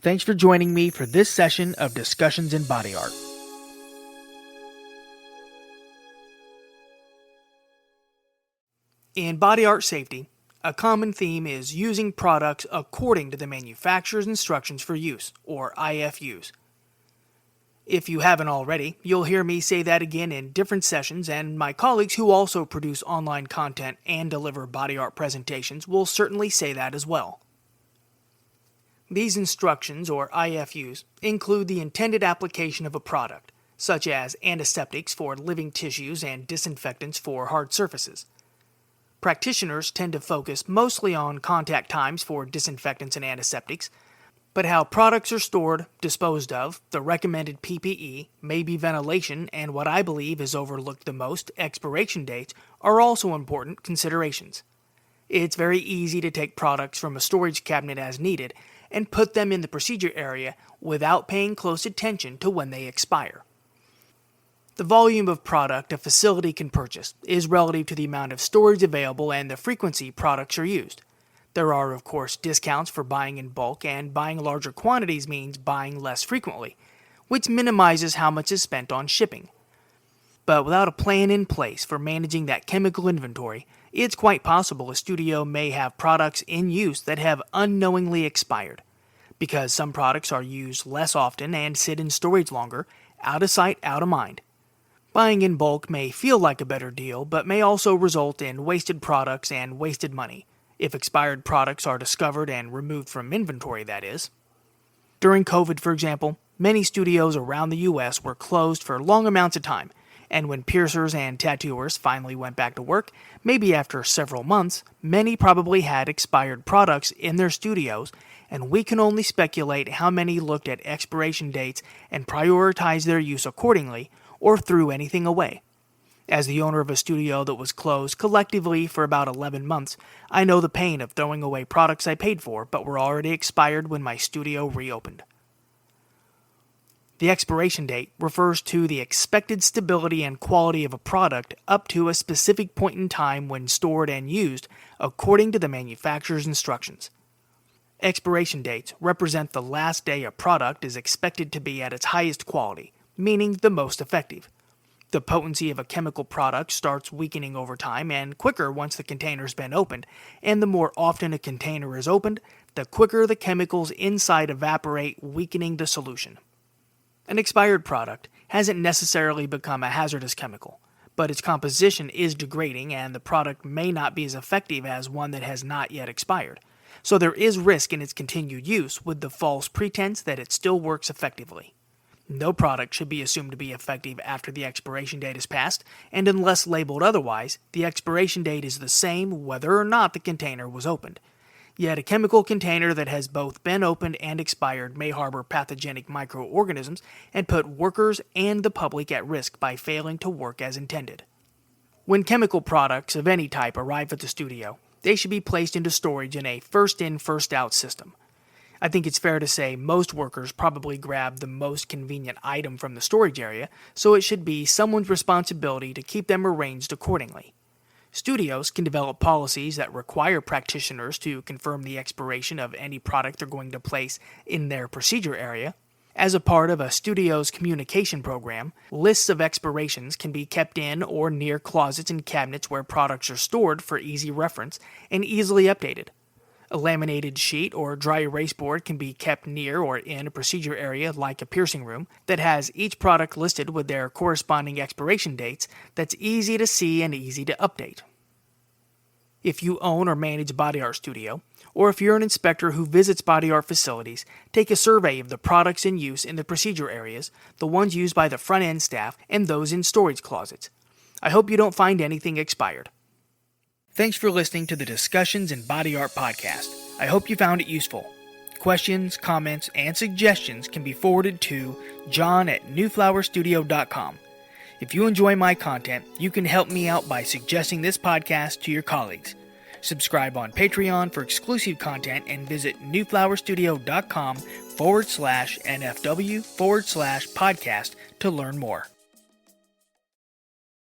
Thanks for joining me for this session of Discussions in Body Art. In body art safety, a common theme is using products according to the manufacturer's instructions for use, or IFUs. If you haven't already, you'll hear me say that again in different sessions, and my colleagues who also produce online content and deliver body art presentations will certainly say that as well. These instructions, or IFUs, include the intended application of a product, such as antiseptics for living tissues and disinfectants for hard surfaces. Practitioners tend to focus mostly on contact times for disinfectants and antiseptics, but how products are stored, disposed of, the recommended PPE, maybe ventilation, and what I believe is overlooked the most, expiration dates, are also important considerations. It's very easy to take products from a storage cabinet as needed and put them in the procedure area without paying close attention to when they expire. The volume of product a facility can purchase is relative to the amount of storage available and the frequency products are used. There are, of course, discounts for buying in bulk, and buying larger quantities means buying less frequently, which minimizes how much is spent on shipping. But without a plan in place for managing that chemical inventory, it's quite possible a studio may have products in use that have unknowingly expired, because some products are used less often and sit in storage longer, out of sight, out of mind. Buying in bulk may feel like a better deal, but may also result in wasted products and wasted money, if expired products are discovered and removed from inventory, that is. During COVID, for example, many studios around the U.S. were closed for long amounts of time, and when piercers and tattooers finally went back to work, maybe after several months, many probably had expired products in their studios, and we can only speculate how many looked at expiration dates and prioritized their use accordingly, or threw anything away. As the owner of a studio that was closed collectively for about 11 months, I know the pain of throwing away products I paid for but were already expired when my studio reopened. The expiration date refers to the expected stability and quality of a product up to a specific point in time when stored and used according to the manufacturer's instructions. Expiration dates represent the last day a product is expected to be at its highest quality, meaning the most effective. The potency of a chemical product starts weakening over time and quicker once the container's been opened, and the more often a container is opened, the quicker the chemicals inside evaporate, weakening the solution. An expired product hasn't necessarily become a hazardous chemical, but its composition is degrading and the product may not be as effective as one that has not yet expired, so there is risk in its continued use with the false pretense that it still works effectively. No product should be assumed to be effective after the expiration date is passed, and unless labeled otherwise, the expiration date is the same whether or not the container was opened. Yet a chemical container that has both been opened and expired may harbor pathogenic microorganisms and put workers and the public at risk by failing to work as intended. When chemical products of any type arrive at the studio, they should be placed into storage in a first-in, first-out system. I think it's fair to say most workers probably grab the most convenient item from the storage area, so it should be someone's responsibility to keep them arranged accordingly. Studios can develop policies that require practitioners to confirm the expiration of any product they're going to place in their procedure area. As a part of a studio's communication program, lists of expirations can be kept in or near closets and cabinets where products are stored for easy reference and easily updated. A laminated sheet or dry erase board can be kept near or in a procedure area like a piercing room that has each product listed with their corresponding expiration dates that's easy to see and easy to update. If you own or manage a body art studio, or if you're an inspector who visits body art facilities, take a survey of the products in use in the procedure areas, the ones used by the front-end staff, and those in storage closets. I hope you don't find anything expired. Thanks for listening to the Discussions in Body Art podcast. I hope you found it useful. Questions, comments, and suggestions can be forwarded to john@newflowerstudio.com. If you enjoy my content, you can help me out by suggesting this podcast to your colleagues. Subscribe on Patreon for exclusive content and visit newflowerstudio.com/NFW/podcast to learn more.